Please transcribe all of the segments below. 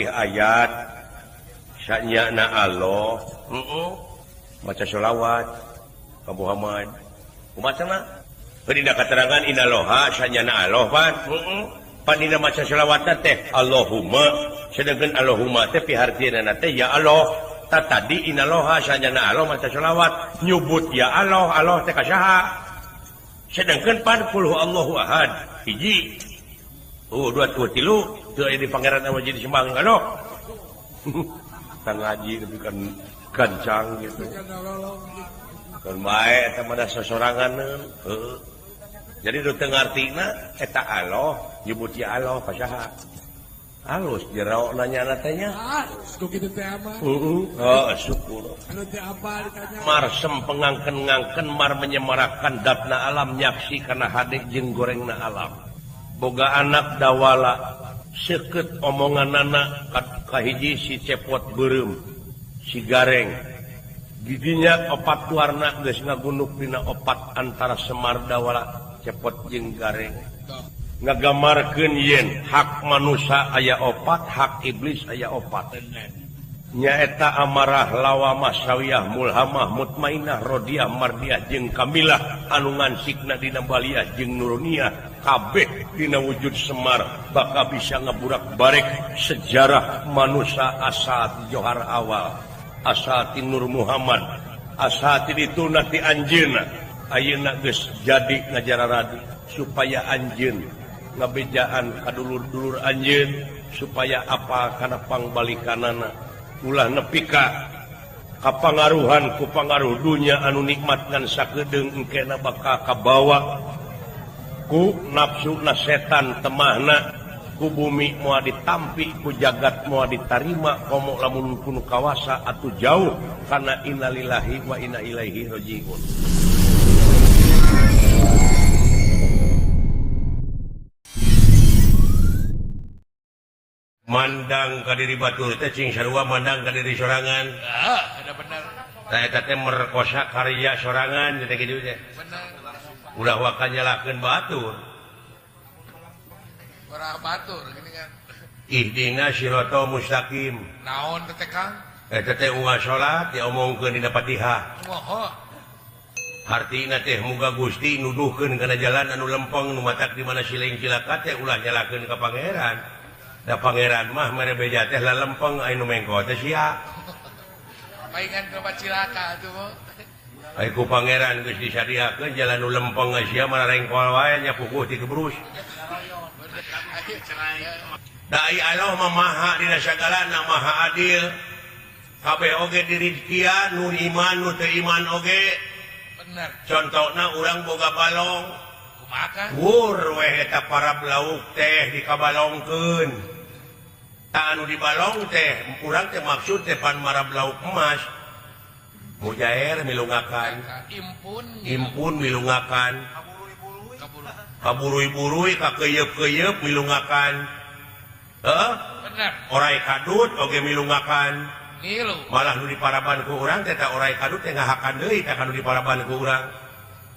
ayat syanya Allah baca sholawat ke Muhammad kumacana dina keterangan inaloha syanya Allah pan dina maca sholawat teh Allahumma sedangkan Allahumma teh pihartieuna teh ya Allah tadi inaloha syanya Allah maca sholawat nyebut ya Allah Allah teh kasaha sedangkan pan qul huwallahu ahad hiji dua tilu teu aya di pangeran anu jadi sembang kalau kan ngaji tapi kan gancang gitu kan bae eta mah sosorangan jadi do teu ngartina eta Allah nyebut ya Allah pasaha halus jero nanya tanya ku kitu teh mah syukur anu teh apa ditanya mar sempengangken-ngangken mar menyemarakan datna alam nyaksi kana hade jeung gorengna alam boga anak dawala seukeut omonganana kahiji si cepot beureum si gareng didinya opat warna geus ngagunduk dina opat antara Semar dawala cepot jeung gareng ngagamarkeun yen hak manusia aya opat hak iblis aya opat nyaeta amarah lawamah sawiyah mulhamah mutmainah rodiah mardiah jeung kamilah anu ngansikna dina baliyah jeung nuruniyah kabeh dina wujud Semar bakal bisa ngaburak-barek sejarah manusia asal johar awal asal ti Nur Muhammad asal ti dituna ti anjeunna ayeuna geus jadi ngajararadi supaya anjeun ngabejaan kadulur-dulur anjeun supaya apa kana pangbalikanana ulah nepi ka kapangaruhan ku pangaruh dunya anu nikmat ngan sakedeung engkena bakal kabawa ku nafsuna setan temahna ku bumi moal ditampi ku jagat moal ditarima komo lamun kuno kawasa atuh jauh kana innalillahi wa inna ilaihi rajiun. Mandang ka diri batur teh cing sarua mandang ka diri sorangan. Ada benar. Tah eta teh merkosa karya sorangan teh kitu teh. Benar. Ulah waka nyalakeun batur. Orang batur gini kan. Ihdina siratal mustaqim. Naon teh Kang? Eta teh ulah salat diomongkeun dina Fatihah. Moho. Artina teh muga Gusti nuduhkeun kana jalan anu lempeng nu matak di mana siling cilaka teh ulah nyalakeun ka pangeran. Da pangeran mah mere beja teh lalempeng anu mengko teh sia. Paingan ke cilaka atuh. Ai ku pangeran geus disadiakeun jalan nu lempeng sia mah rengkol wae nya puguh ti kebrus. Da ai Allah mah maha dina sagalana maha adil. Kabeh oge dirizkian nu iman nu teu iman oge. Bener. Contona urang boga balong. Kumaha? Wur we eta para lauk teh dikabalongkeun. Anu di balong teh urang teh maksud teh pan marab lauk emas mujair milungakan impun milungakan kaburui-burui kakeyeup-keyeup milungakan bener orai kadut oge milungakan nilu malah nu diparaban ku urang teh ta orai kadut teh ngahakan deui teh kanu diparaban ku urang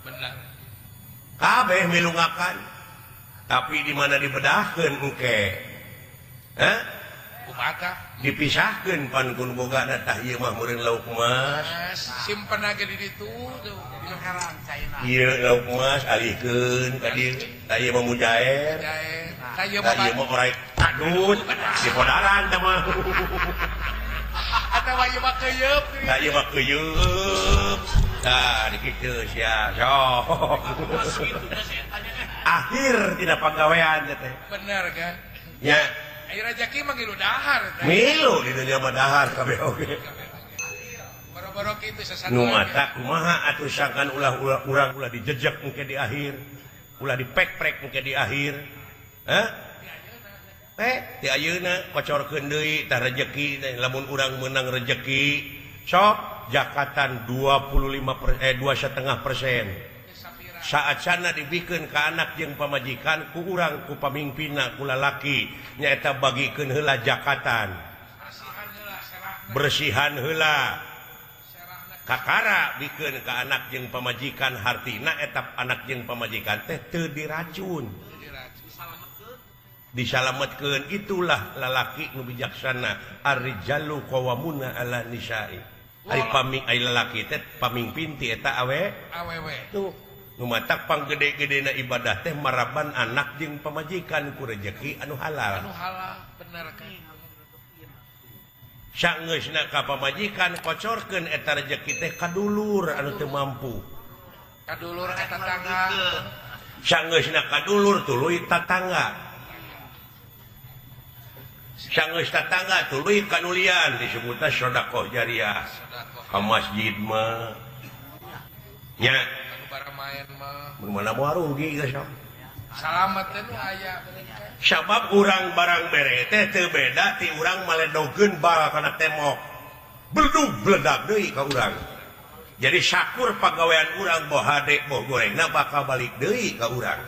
bener kabeh milungakan tapi di mana dibedahkeun engke dipisahkan pan kun boga tah ieu mah meureun lauk emas simpen aja di ditu tuh di karang caina ieu lauk emas alihkeun ka dieu tah ieu mah mujair tah ieu mah orai kadut di podaran tah mah atawa ieu mah keuyeub tah ieu mah keuyeub tah dikitu sia sok akhir tina pagawean teh bener kan nya ayo rezeki mah ngilu dahar milu di dunia mah dahar kabeh oge boro-boro kitu sasana nu mata kumaha atuh sangkan ulah urang ulah dijejek engke di akhir ulah dipek-prek engke di akhir ti ayeuna kocorkeun deui tah rezeki lamun urang meunang rezeki sok zakatan 2,5% saat sana dibikeun ka anak jeung pamajikan ku urang ku pamimpinna ku lalaki nyaeta bagikeun heula zakatan bersihan heula kakara bikeun ka anak jeung pamajikan hartina eta anak jeung pamajikan teh teu diracun disalamatkeun itulah lalaki nu bijaksana ar-rijalu qawwamuna 'ala nisa'i ai lalaki teh pamimpin ti eta awewe tuh nu matak panggede-gedena ibadah teh maraban anak jeung pamajikan ku rezeki anu halal bener kan saeusna ka pamajikan kocorkeun eta rezeki teh ka dulur anu teu mampu ka dulur ka tetangga saeusna ka dulur tuluy tatangga saeus tatangga tuluy kanulian disebutna sedekah jariah ka masjid mah nya anu bara main mah mun mana moal rugi geus salamet teh aya sabab urang barang bere teh teu beda ti urang maledogkeun bal kana temok bledug bledag deui ka urang jadi syakur pagawean urang boh hade boh gorengna bakal balik deui ka urang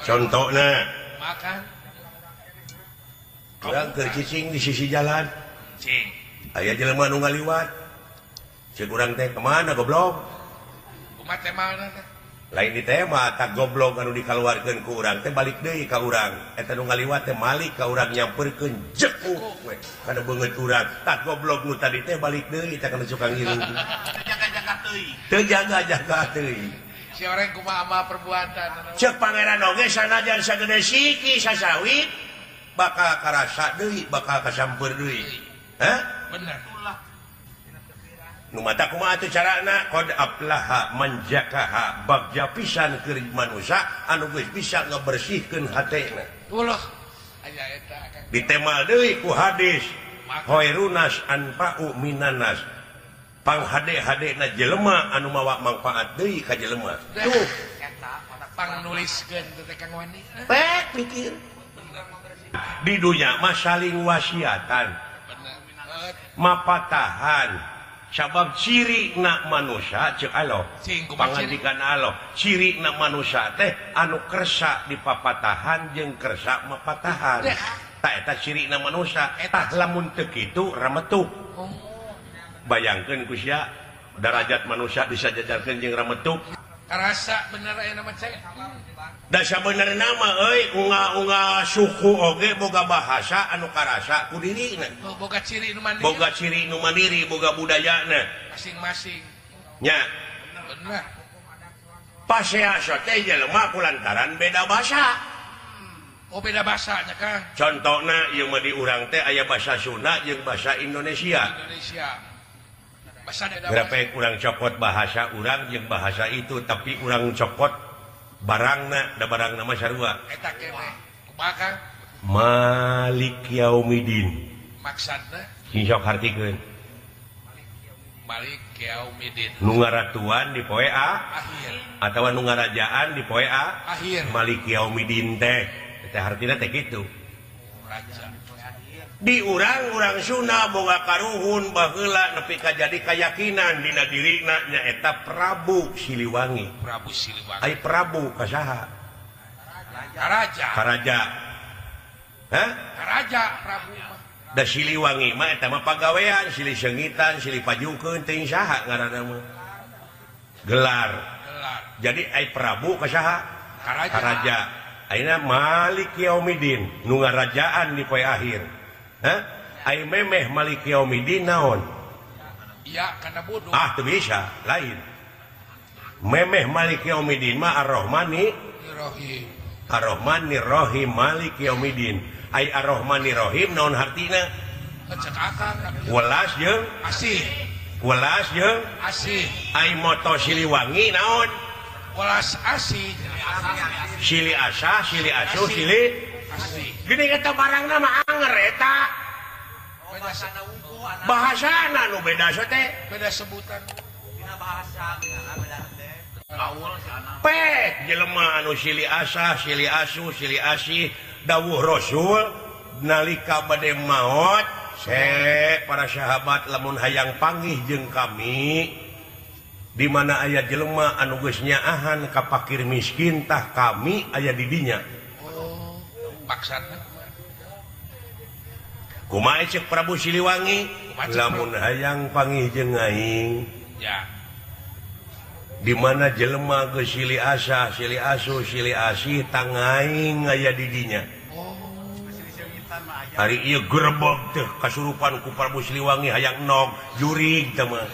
contona makan urang keur cicing di sisi jalan cing aya jelema nu ngaliwat ceuk urang teh kemana goblok kumaha teh mana teh lain di teh mah tak goblok anu dikaluarkeun ku urang teh balik deui ka urang eta nu ngaliwat teh malik ka urang nyamperkeun jekuk we kana beungeut urang tak goblok nu tadi teh balik deui teh kana suka ngilu jaga-jaga teuy teu jaga-jaga teuy si orang kumaha mah perbuatan ceuk pangeran oge sanajan sagede siki sasawit bakal karasa deui bakal kasamper deui bener nu mata kumaha teh carana qad aflaha man zakaha bagja pisan keur manusia anu geus bisa ngabersihkeun hatena ulah aya eta kan ditemal deui ku hadis khairunas anfa'u minanas panghade-hadena jelema anu mawa manfaat deui ka jelema tuh eta pang nuliskeun teh Kang Wani pek mikir di dunya mah saling wasiatan mapatahan sabab ciri na manusia cek Allah pangandikan Allah ciri na manusia teh anu kersa di papatahan jeung kersa mapatahan tak eta ciri na manusia tah lamun teu kitu rametuk bayangkeun ku sia derajat manusia disajajarkeun jeung rametuk karasa bener aya nama cai da sabenerna mah euy unga-unga suku oge boga bahasa anu karasa ku dirina boga ciri nu mandiri boga budayana masing-masing nya bener paseasa teh jelema kulantaran beda bahasa beda bahasanya Kang contona ieu mah di urang teh aya bahasa Sunda jeung bahasa Indonesia bahasa berapa urang copot bahasa urang jeung bahasa itu tapi urang copot barangna da barangna mah sarua eta keneh kumaha Kang Malik Yaumidin maksudna sing sok hartikeun Malik Yaumidin nu ngaratuan di poe akhir atawa nu ngarajaan di poe akhir Malik Yaumidin teh teh hartina teh kitu raja di urang-urang Sunda boga karuhun baheula nepi ka jadi kayakinan dina dirina nyaeta Prabu Siliwangi ai Prabu kasaha karaja karaja Prabu mah da Siliwangi mah eta mah pagawean silih seungitan silih pajukeun teuing saha ngaranna mah gelar jadi ai Prabu kasaha karaja ayeuna Malik Yaumidin nu ngarajaan di poe akhir ai memeh Malik Yaumidin naon iya kana bodoh teu bisa lain memeh Malik Yaumidin mah Ar-Rahmani Rahim Malik Yaumidin ai Ar-Rahmani Rahim naon hartina cek akang welas jeung asih ai moto Siliwangi naon welas asih Sili asa Sili asuh Sili gini eta barangna mah anger eta bahasana nu beda teh beda sebutan dina bahasa beda teh pek jelema anu Sili asa Sili asuh Sili asih dawuh Rasul nalika bade maot para sahabat lamun hayang panggih jeung kami di mana aya jelema anu geus nyaahan ka fakir miskin tah kami aya di dinya maksudna kumaha cek Prabu Siliwangi lamun hayang panggih jeung aing ya di mana jelema geus Sili asa Sili asuh Sili asih tang aing aya di dinya hari iya gerbek teh kasurupan ku Prabu Siliwangi hayang nog jurig teh mah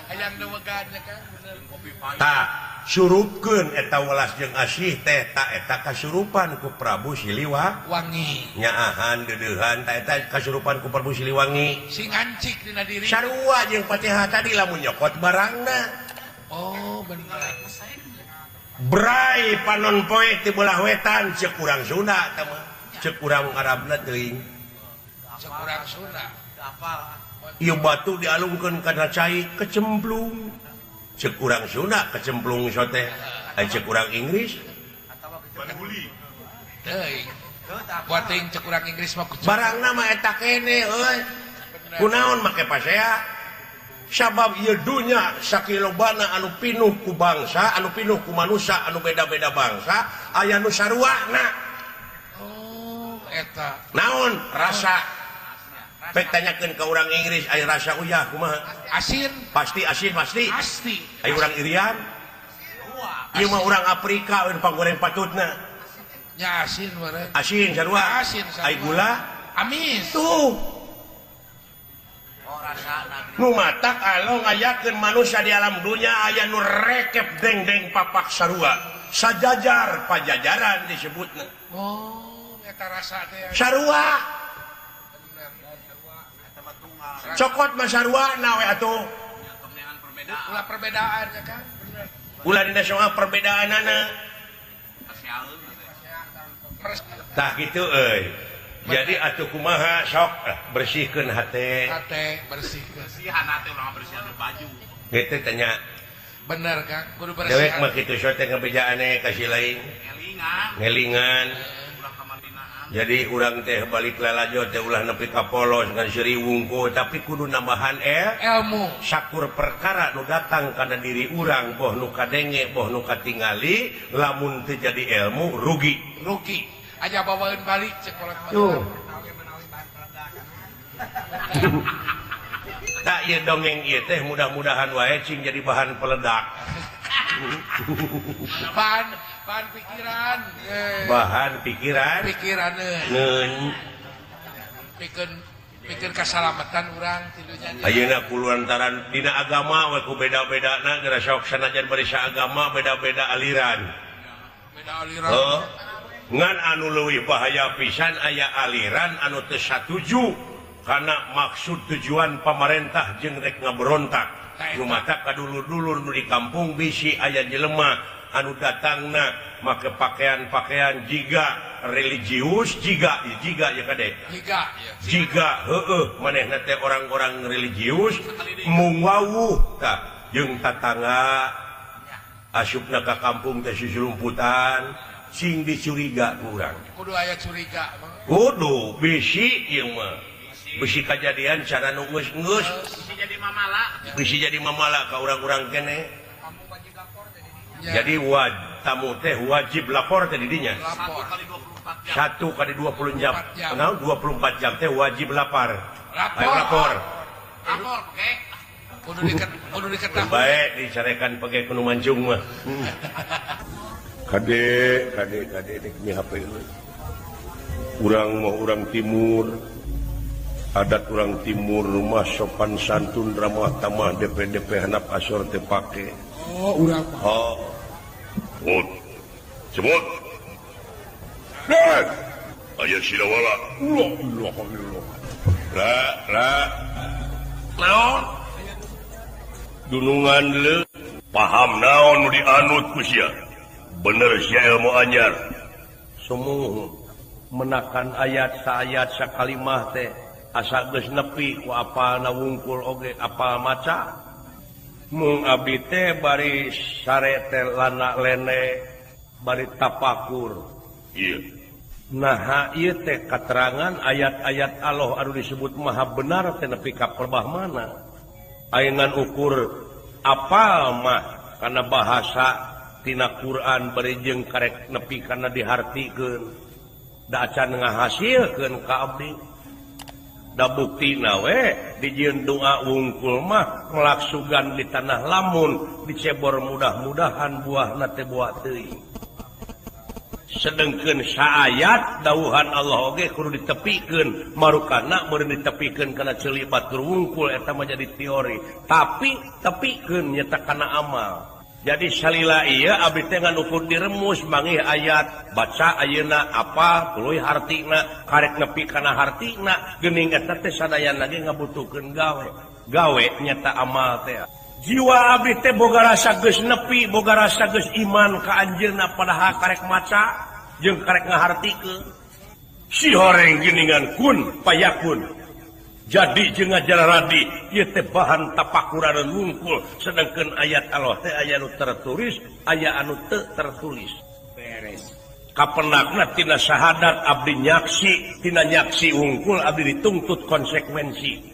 hayang dewegannya kan bener kopi pahit tak surupkeun eta welas jeung asih teh tak eta kasurupan ku Prabu wangi nyaahan deudeuhan tak eta kasurupan ku Prabu Siliwangi sing ancik dina diri sarua jeung Patiha tadi lamun nyokot barangna oh bener Brai panon poe ti belah wetan ceuk urang Sunda teh mah ceuk urang Arabna teuing ceuk urang Sunda ieu batu dialungkeun kana cai kecemplung ceuk urang Sunda kecemplung teh aya ceuk urang Inggris teuing buat teuing ceuk urang Inggris mah barangna mah eta kene euy kunaon make pasea sabab ieu dunya sakilobana anu pinuh ku bangsa anu pinuh ku manusia anu beda-beda bangsa aya nu saruana oh eta naon rasa pek tanyakeun ka urang Inggris aya rasa uyah kumaha asin pasti asin pasti aya urang Irian ieu mah urang Afrika we panggoreng patutna nya asin meureun asin sarua asin aya gula amis tuh nu matak alo ngayakeun manusia di alam dunia aya nu rekep deng-deng papak sarua sajajar pajajaran disebutna oh eta rasa teh sarua cokot mah sarua nawe atuh ulah perbedaan ya kan bener ulah dina soal perbedaanana tah kitu euy jadi atuh kumaha sok bersihkeun hate bersihkeun hate ulah bersihan baju kitu tanya bener kan kudu bersih dewek mah kitu sote ngabejaane kasih lain ngelingan jadi urang teh balik lalajo teh ulah nepi ka polos ngan seri wungkul tapi kudu nambahan ilmu sakur perkara nu datang kana diri urang boh nu kadenge boh nu katingali lamun teu jadi ilmu rugi aja bawain balik sekolah tuh tak ieu dongeng ieu teh mudah-mudahan wae cing jadi bahan peledak bahan pikiran pikiran pikeun kasalamatan urang tilunya ayeuna kuluantaran dina agama we ku beda-bedana geura sok sanajan bari agama beda-beda aliran ngan anu leuwih bahaya pisan aya aliran anu teu satuju kana maksud tujuan pamarentah jeung rek ngaberontak lumatak kadulur-dulur nu di kampung bisi aya jelema anu datangna make pakaian-pakaian jiga religius jiga ya kade jiga heueuh manehna teh orang-orang religius mung wawuh tah jeung tatangga asupna ka kampung teh susulumputan sing dicuriga kurang kudu aya curiga mah kudu bisi ieu mah bisi kajadian cara nu geus-geus bisi jadi mamala ka urang-urang kene jadi tamu teh wajib lapor teh di dinya 1 kali 24 jam nah 24 jam teh wajib lapor kudu diketahui bae dicarekan pake kudu mancung mah Kade ini HP ini. Urang timur, adat urang timur rumah sopan santun ramah tamah DP hanap asor teu pake. Oh, urang mah. Oh. Cemut. Dan aya silawala. Allah. Naon? Dunungan le paham naon nu dianut ku sia. Bener sia ilmu anyar sumuh menakan ayat saayat sakalimah teh asa geus nepi ku apalna wungkul oge apal maca mung abdi teh bari sare teh lana lene bari tapakur ieu nah ieu teh katerangan ayat-ayat Allah anu disebut maha benar teh nepi ka perbah mana ayeuna ukur apal mah kana bahasa tina Quran bari jeung karek nepi kana dihartikeun da acan ngahasilkeun ka abdi da buktina we dijieun doa wungkul mah ngelaksugan di tanah lamun dicebor mudah-mudahan buahna teh buah teuing sedengkeun saayat dawuhan Allah oge kudu ditepikeun marukana meureun ditepikeun kana ceuli batur wungkul eta mah jadi teori tapi tepikeun nyata kana amal. Jadi salila ieu abdi teh ngan ukur diremus mangih ayat baca ayeuna apa tuluy hartina karek nepi kana hartina geuning eta teh sadayana ge ngabutuhkeun gawe nyata amal teh. Jiwa abdi teh boga rasa geus nepi boga rasa geus iman ka anjeunna padahal karek maca jeung karek ngahartikeun si horeng geuningan kun payakun jadi jeung ngajar radi ieu teh bahan tapakuran wungkul sedangkeun ayat Allah teh aya anu tertulis aya anu teu tertulis beres kapenakna tina syahadat abdi nyaksi tina nyaksi wungkul abdi dituntut konsekuensi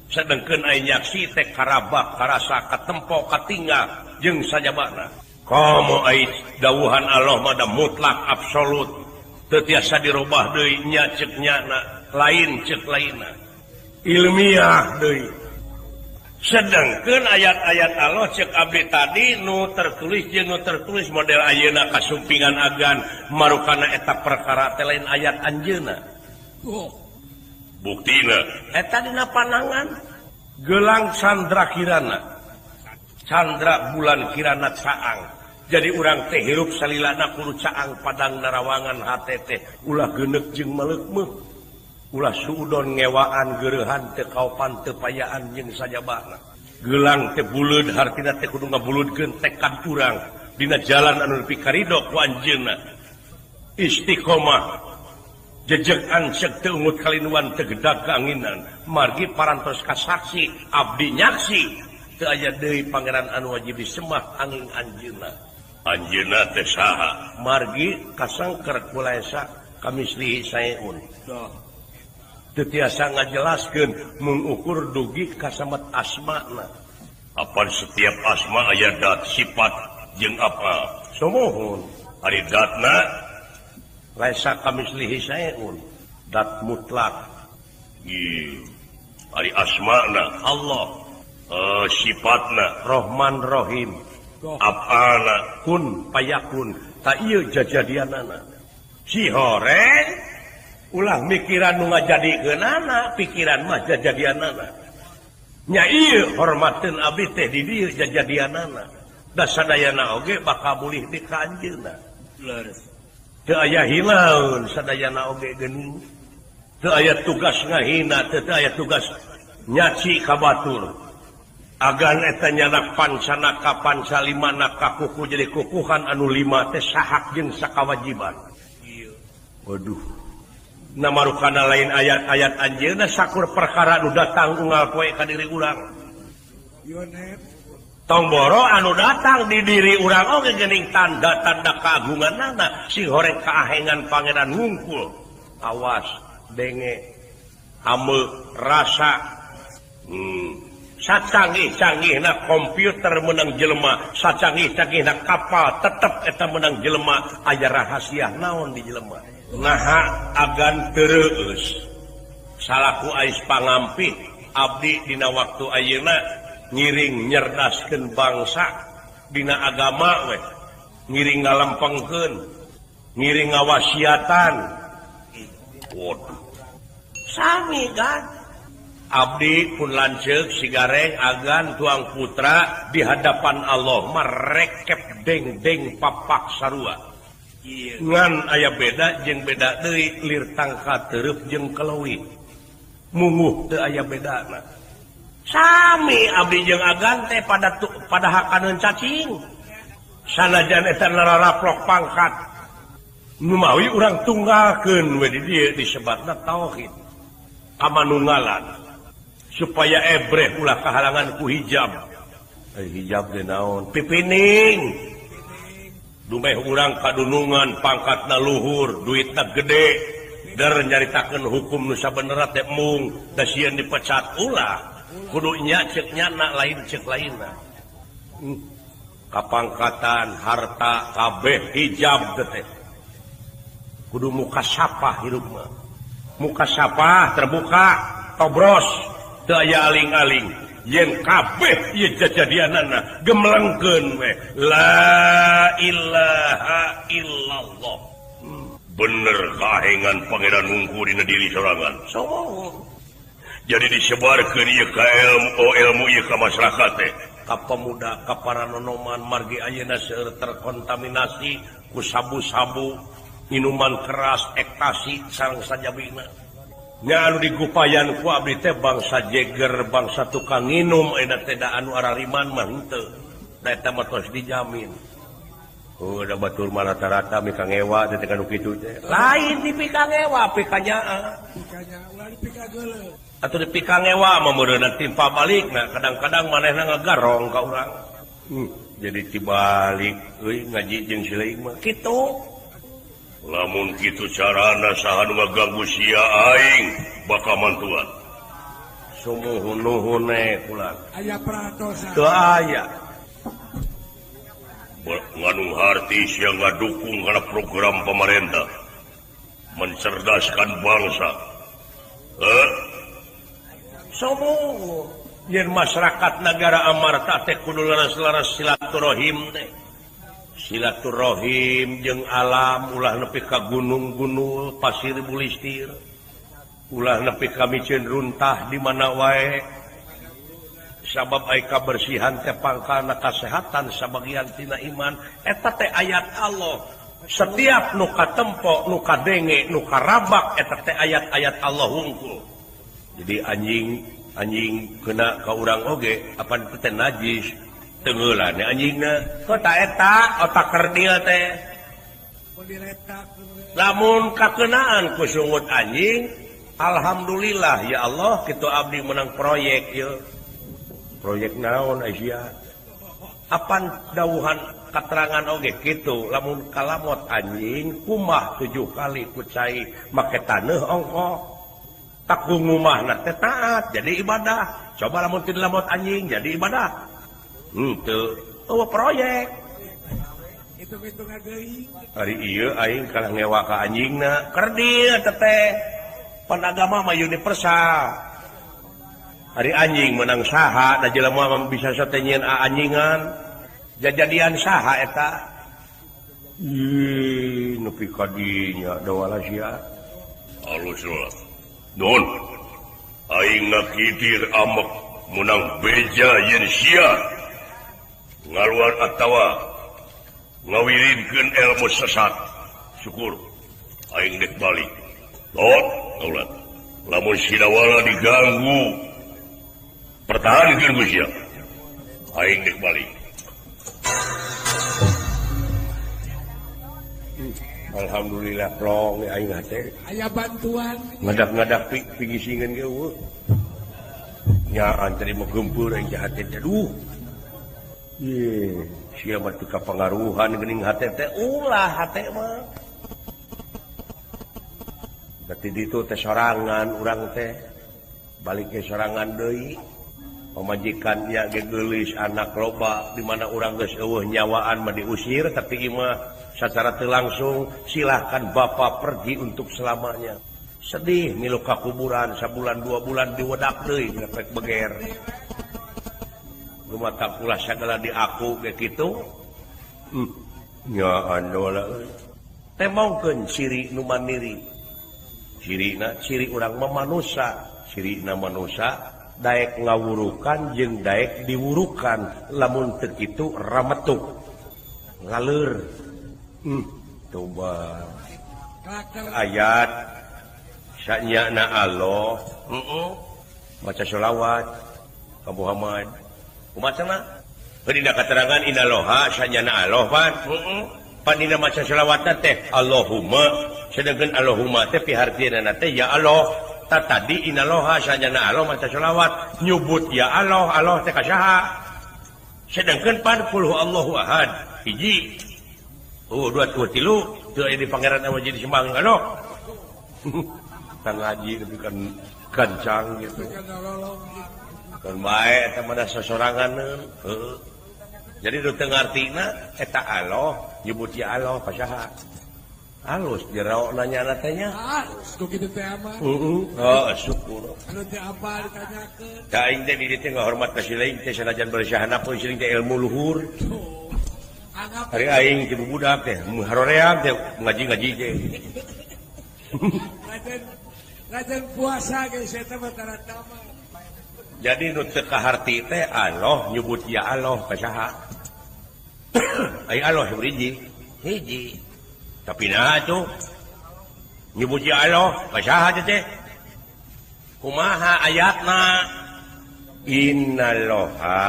sedangkeun aya nyaksi teh karabak karasa katempo katinggal jeung sajabana komo aya dawuhan Allah mah mutlak absolut teu tiasa dirubah deui nya ceuk nyana lain ceuk lainna ilmiah deui sedangkeun ayat-ayat Allah cek abdi tadi nu tertulis jeung nu tertulis model ayeuna kasumpingan agan marukana eta perkara teh lain ayat anjeunna buktina eta dina panangan gelang candra kirana candra bulan kirana caang jadi urang teh hirup salilana kudu caang padang narawangan hate teh ulah geuneuk jeung maleukmeuh ulah suudon ngewaan geurehan teu kaopan teu payaan jeung sajabana gelang teh buleud hartina teh kudu ngabuludkeun tekad urang dina jalan anu nepi ka ridho ku anjeunna istiqomah jejegan ceuk teu ungut kalinuan teu gedag kaanginan margi parantos ka saksi abdi nyaksi teu aya deui pangeran anu wajib disembah angin anjeunna teh saha margi kasangker kulaesa kamislihi saeun teu tiasa ngajelaskeun mengukur dugi kasamet asmana apan setiap asma aya dat sifat jeung apa somohun ari datna laisa kamislihi saeun dat mutlak ari asmana Allah sifatna Rahman Rahim apana kun payakun ta ieu jajadianana si horeng ulah mikiran nu ngajadikeunana pikiran mah jajadianana nya ieu hormateun abdi teh di dieu jajadianana da sadayana oge bakal bulih di ka anjeunna leres teu aya hilaun sadayana oge geuning teu aya tugas ngahina teu aya tugas nyaci ka batur agan eta nyana pancanaka pancalimana ka kuku jadi kukuhan anu lima teh sahak jeung sakawajiban waduh namarukana lain ayat-ayat anjeunna sakur perkara nu datang unggal poe ka diri urang tong boro anu datang di diri urang oge geuning tanda-tanda kaagunganna si horeng kaahengan pangeran ngungkul awas denge hame rasa sacanggih-canggihna komputer menang jelema sacanggih-canggihna kapal tetep eta menang jelema aya rahasia naon di jelema naha agan terus salaku ais pangampi abdi dina waktu ayeuna ngiring nyerdaskeun bangsa dina agama we ngiring ngalempengkeun ngiring ngawasiatan waduh sami kan abdi pun lanceuk sigareng agan tuang putra di hadapan Allah merekep deng-deng papak sarua ngan aya beda jeung beda deui lir tangka teureub jeung keleuwih munguh teu aya bedana sami abdi jeung agan teh pada hakaneun cacing sanajan eta naraplok pangkat nu mawi urang tunggalkeun we di dieu disebutna tauhid kamanunggalan supaya ebreh ulah kahalangan ku hijab hijab teh naon pipining dumeh urang kadunungan pangkatna luhur duitna gede dar nyaritakeun hukum nu sabenerna teh mung da sieun dipecat ulah kudu nya ceuk nyana lain ceuk lainna kapangkatan harta kabeh hijab teh kudu muka sapah hirup mah muka sapah terbuka tobros teu aya aling-aling yen kabeh ieu jajadianana gemelengkeun we la ilaha illallah bener kahengan Pangeran Hungku dina diri sorangan. Jadi disebarkeun ieu ka ilmu ieu ka masyarakat teh. Ka pemuda, ka para nonoman margi ayeuna seueur terkontaminasi ku sabu-sabu, minuman keras, ekstasi sareng sajabina. Nya anu digupayan ku abdi teh bangsa jeger, bangsa tukang nginum ayeuna teh da anu arariman mah henteu. Da eta mah tos dijamin. Udah batur mah rata-rata mika ngewa teh kanu kitu teh. Lain di pika ngewa, pikanya. Pikanya ulah dipika geuleuh. Atuh di pika ngewa mah meureunna timpa balikna, kadang-kadang manehna ngagarong ka urang. Jadi tibalik euy ngaji jeung sileuing mah kitu. Lamun kitu carana saha nu ngaganggu sia aing bakal mantuan. Sumuhun nuhun kula. Aya pratosa. Teu aya. Nganu harti sia ngadukung kana program pemerintah mencerdaskan bangsa. Sumuhun yen masyarakat negara amarta teh kudu laras-laras silaturahim teh. Silaturahim jeung alam ulah nepi ka gunung-gunung pasir bulistir ulah nepi ka micen runtah di mana wae sabab aya kabersihan teh pangkalna kasehatan sabagian tina iman eta teh ayat Allah setiap nu katempo nu kadenge nu karabak eta teh ayat-ayat Allah hungkul jadi anjing kena ka urang oge apa teh najis tenggelan anjingna kota eta otak kerdia teh lamun kakenaan ku sungut anjing alhamdulillah ya Allah kitu abdi menang proyek ieu proyek naon Asia apan dawuhan katerangan oge kitu lamun kalamot anjing kumah 7 kali kucai make taneuh ongko tak ngumahna teh taat jadi ibadah coba lamun teu lamot anjing jadi ibadah proyek itu hari iya aing kalah ngewa ka anjingna keur dieu teh panagama mah universal hari anjing menang saha da jelema bisa satenyeun anjingan jajadian saha eta nepi ka dinya da wala sia alus don aing ngakidir amek menang beja yen sia ngaluar atawa ngawirinkeun ilmu sesat syukur aing dek balik tot ulat lamun sidawala diganggu pertahankeun geus sia aing dek balik alhamdulillah plong aing teh aya bantuan ngadak-ngadak pigisingeun ge eueuh nya antri mah geumpeur aing jahat teh aduh sia mah teu kapangaruhan geuning hate teh ulah hate mah berarti ditu teh sorangan urang teh balik ke sorangan deui pamajikan nya ge geulis anak loba di mana urang geus eueuh nyawaan mah diusir tapi ieu mah secara teu langsung silahkan bapak pergi untuk selamanya sedih milu ka kuburan sabulan 2 bulan diwedak deui ngepek beger mata pula segala di aku kayak gitu ya andola temongkeun ciri nu mandiri ciri urang mah manusia cirina manusia daek ngawurukan jeung daek diwurukan lamun teu kitu rametuk ngaleur coba ayat sanyana Allah maca sholawat ka Muhammad kumaha dina katerangan inaloha sanyana Allah pan dina maca sholawatna teh Allahumma sedengkeun Allahumma teh pihartieunana teh ya Allah tadi inaloha sanyana Allah maca sholawat nyebut ya Allah teh kasaha sedengkeun pan qul huwallahu ahad hiji 2 3 teu aya di pangeran anu jadi sembang Allah kan ngaji tapi kan gancang gitu kan bae eta mah sasoranganeun jadi nu teu ngartina eta Allah nyebut ya Allah pasaha halus jero nanya teh nya halus ku kitu teh mah syukur anu teh apa ditanyakeun ka aing teh di dieu ngahormat ka si lain teh sanajan bersahana pun si teh ilmu luhur hari aing ibu budak teh haroreang teh ngaji-ngaji teh Rajan puasa guys eta mah taratama. jadi nu teu kaharti teh Allah nyebut ya Allah ka saha ai Allah hiji tapi nah tuh nyebut ya Allah ka saha teh kumaha ayatna innallaha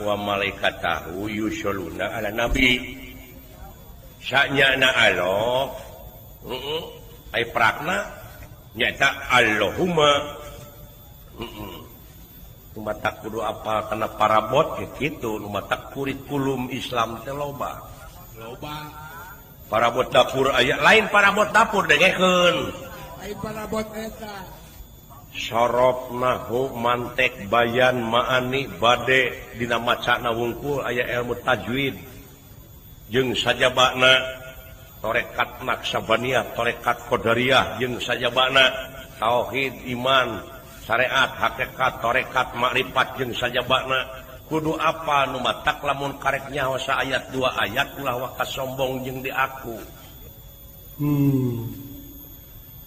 wa malaikatahu yusholluna ala nabi sanyana Allah ai prakna nyata Allahumma mata kudu apa karena parabot gitu mata kurikulum Islam teh loba parabot dapur aya lain parabot dapur dengekeun Ai parabot eta sorofnahu mantek bayan maani bade dina macana wungkul aya ilmu tajwid jeung sajabana torekat naksabaniyah torekat qadariyah jeung sajabana tauhid iman syariat hakikat torekat makrifat jeung sajabana kudu apa nu matak lamun karek nyaho sa ayat 2 ayat ulah waka sombong jeung di aku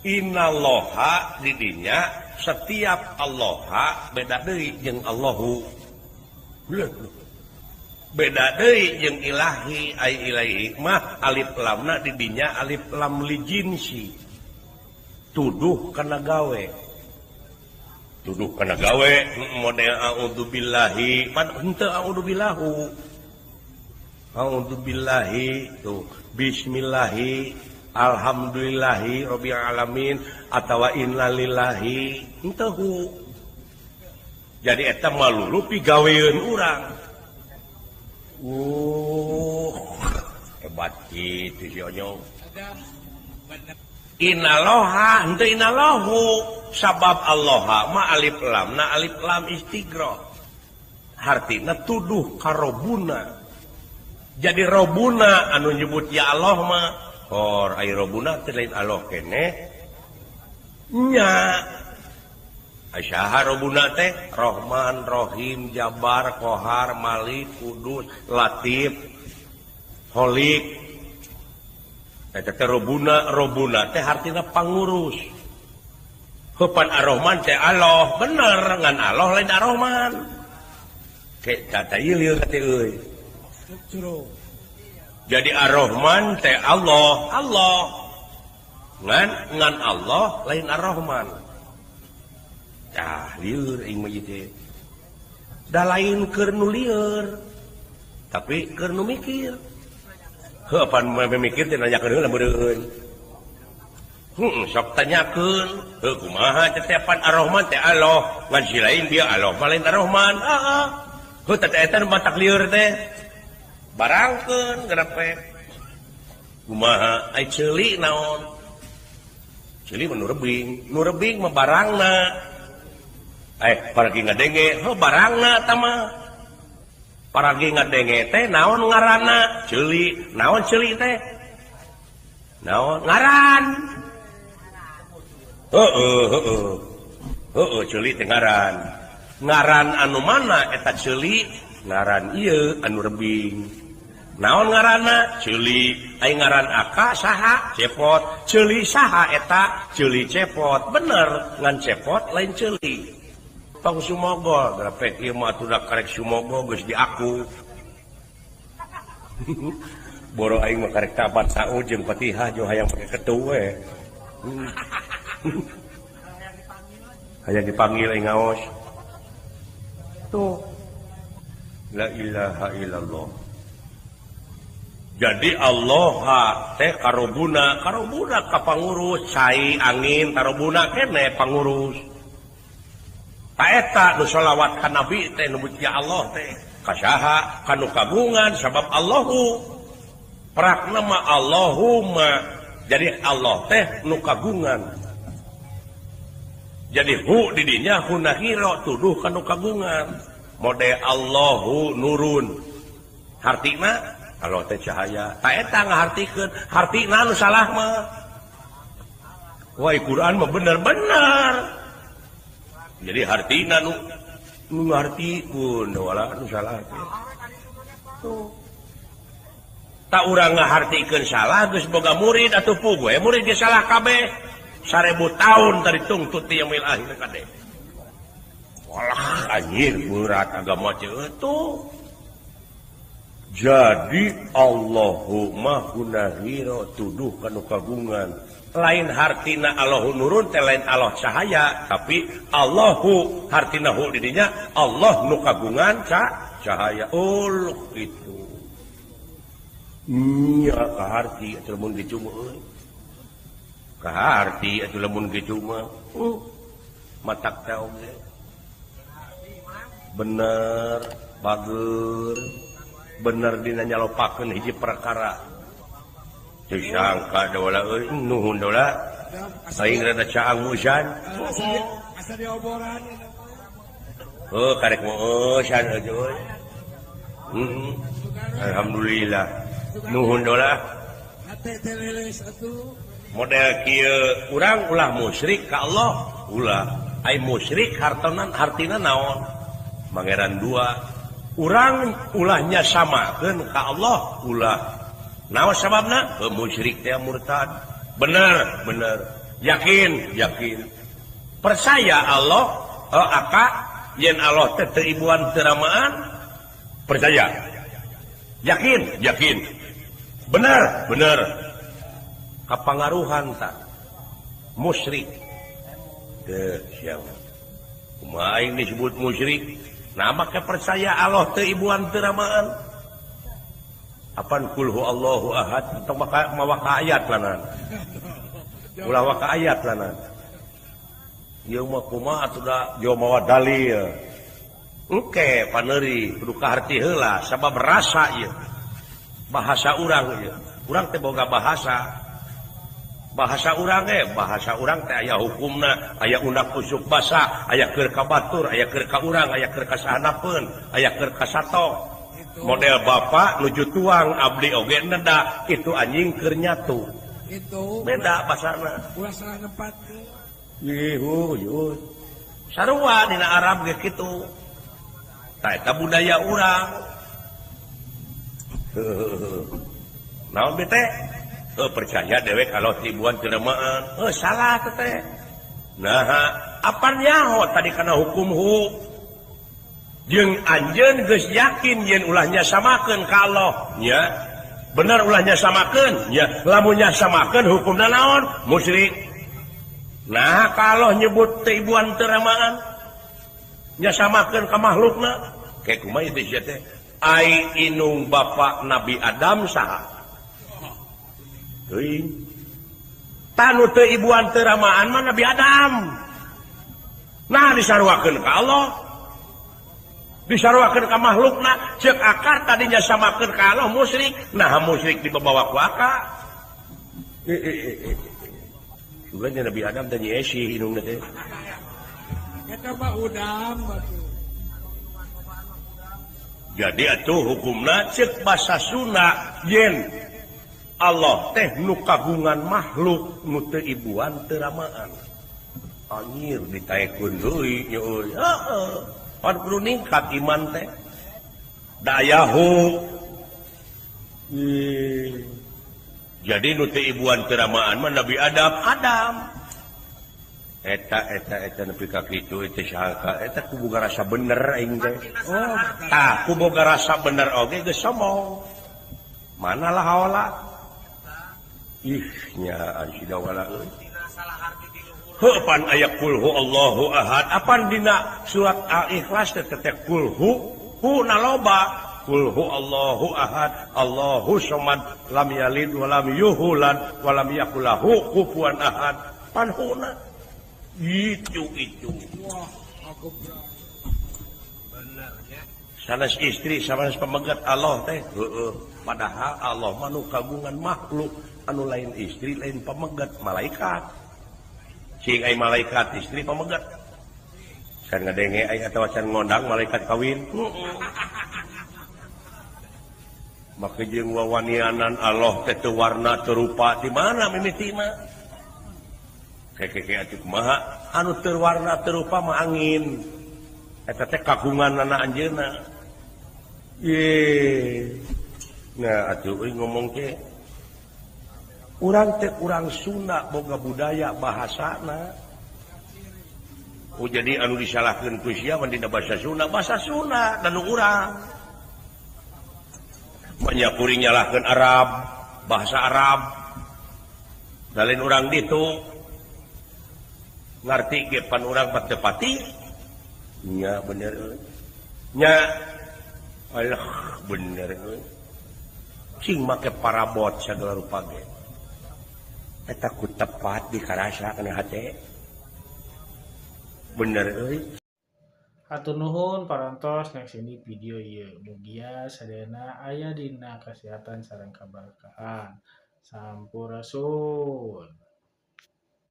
innallaha di dinya setiap Allaha beda deui jeung Allahu beda deui jeung ilahi ai ilahi mah alif lamna di dinya alif lam li jinsi tuduh kana gawe model a'udzubillahi pan henteu a'udzubillahi tuh bismillahi alhamdulillahi rabbil alamin atawa innalillahi henteu jadi eta malulu pigaweun urang hebat kitu si Onyong innallaha henteu innallahu sabab Allah ma alif lam na alif lam istighraq hartina tuduh ka robuna jadi robuna anu nyebut ya Allah mah hor ai robuna teh lain Allah kene nya asyaha robuna teh Rahman Rahim Jabar Qahar Malik Kudus Latif Holik eta teh robuna teh hartina pangurus heupan Ar-Rahman teh Allah bener ngan Allah lain Ar-Rahman ke tata ieu lieur teh euy jadi Ar-Rahman teh Allah ngan Allah lain Ar-Rahman tah lieur aing mah ieu teh da lain keur nu lieur tapi keur nu mikir heupan memikir teh nanyakeun heula meureun sok tanyakeun kumaha tetepan Ar-Rahman teh Allah ngan si lain dia Allah lain Ar-Rahman heuh teh eta nu batak lieur teh barangkeun garape kumaha ai ceuli naon ceuli mah nu rebing mah barangna paragi ngadenge heuh barangna eta mah paragi ngadenge teh naon ngaranna ceuli naon ceuli teh naon ngaran ceuli teh ngaran anu mana eta ceuli ngaran ieu anu rebing naon ngaranna ceuli ai ngaran aka saha cepot ceuli saha eta ceuli cepot bener ngan cepot lain ceuli tong sumogo grapek ieu mah atuh da karek sumogo geus di aku boro aing mah karek tabat saud jeung Fatihah jo hayang pake ketu we hayang dipanggil aing ngaos tuh la ilaha illallah jadi Allah teh karobuna ka pangurus cai angin karobuna kene pangurus ta eta nu sholawat ka nabi teh nu ya Allah teh kasaha kanu kagungan sabab Allahu prakna ma Allahumma jadi Allah teh nu kagungan jadi hu di dinya hunahiro tuduh kanu kagungan mode Allahu nurun hartina Allah teh cahaya ta eta ngahartikeun hartina nu salah mah wai Quran mah bener-bener jadi hartina nu ngartikeun wala nu salah teh tuh tak urang ngahartikeun salah geus boga murid atuh pugu murid ge salah kabeh 1000 tahun tadi tungtut ti yaumil akhir kade walah anjir berat agama itu jadi Allahumma hunahiro tuduh kanu kagungan lain hartina Allahu nurun teh lain Allah cahaya tapi Allahu hartina hu didinya Allah nu kagungan cahaya itu nya kaharti atuh lamun kitu mah kaharti atuh lamun kitu mah matak teh oge bener bager bener dina nyalopakeun hiji perkara teu sangka da wala euy nuhun dola aing rada caang musan asa dioboran karek musan euy alhamdulillah nuhun dola hate teleles atuh model kieu urang ulah musyrik ka Allah ulah ai musyrik hartina naon mangeran dua urang ulahnya samakeun ka Allah ulah naon sababna musyrik teh murtad bener yakin percaya Allah aka yen Allah teh teu ibuan teu ramaan percaya yakin bener kapangaruhan tak musyrik teu siapa kumaha aing disebut musyrik nah maka percaya Allah teu ibuan teu ramaan apan kulhu Allahu ahad atau mawa ayat lanan ulah waka ayat lanan ieu mah kumaha atuh da jauh mawa dalil engke paneuri kudu kaharti heula sabab rasa ieu bahasa urang ieu urang teh boga bahasa urang teh aya hukumna aya undang usuk basa aya keur ka batur aya keur ka urang aya keur ka sahanapeun aya keur ka sato model bapak nuju tuang abdi oge neda itu anjing keur nyatu itu beda basana ulah salah nempat yuh sarua dina Arab ge kitu tah eta budaya urang naon bete percaya dewek kalau tibuan teramaan salah teh nah apa nyaho tadi kana hukum hu jeung anjeun geus yakin yen ulahnya samakeun ka Allah nya bener ulahnya samakeun nya lamunnya samakeun hukumna naon musyrik nah kalau nyebut tibuan teramaan nya samakeun ka makhlukna kayak kumaha ieu teh ai inung bapak Nabi Adam saha tanu teu ibuan teu ramaan mah Nabi Adam nah disarwakeun ka Allah disarwakeun ka makhlukna ceuk akar tadinya samakeun ka Allah musyrik nah musyrik dibawa ku akar juga Nabi Adam teh nyiesi inungna teh eta mah udam atuh jadi atuh hukumna ceuk basa Sunda yen Allah teh nu kagungan makhluk nu teu ibuan teu ramaan anjir ditaekeun deui nya euy heeh pan kudu ningkat iman teh dayahu jadi nu teu ibuan teu ramaan mah Nabi Adam eta nepi ka kitu eta sangka eta ku boga rasa bener aing teh tah ku boga rasa bener oge geus sombong manalah haola nyaan si dawala pan aya kulhu Allahu ahad apan dina surat Al-Ikhlas teh kulhu hu naloba kulhu Allahu ahad Allahu samad lam yalid wa lam yulad wa lam yakul lahu kufuwan ahad pan huna itu wah aku bener nya sanes istri sanes pamegat Allah teh heueuh padahal Allah mah nu kagungan makhluk anu lain istri lain pamegat malaikat cing ai malaikat istri pamegat can ngadenge ai atawa can ngondang malaikat kawin maka jeung wawanianan Allah teh teu warna teu rupa di mana mimiti mah keke atuh kumaha anu teu warna teu rupa mah angin eta teh kagunganna anjeunna ye Nah atuh ngomong ke urang teh urang Sunda boga budaya bahasana. Jadi anu disalahkeun ku sia mah dina bahasa Sunda dan urang. Banyak kuring nyalahkeun Arab, bahasa Arab. Dalin urang ditu ngarti ge pan urang teu pati. Nya bener euy. Nya alah bener euy. Cing make parabot sagala rupa ge. Eta ku tepat dikarasa kana hate. Bener euy. Hatur nuhun parantos nyaksini video ieu. Mugia sadayana aya dina kasehatan sareng kaberkahan. Sampurasun.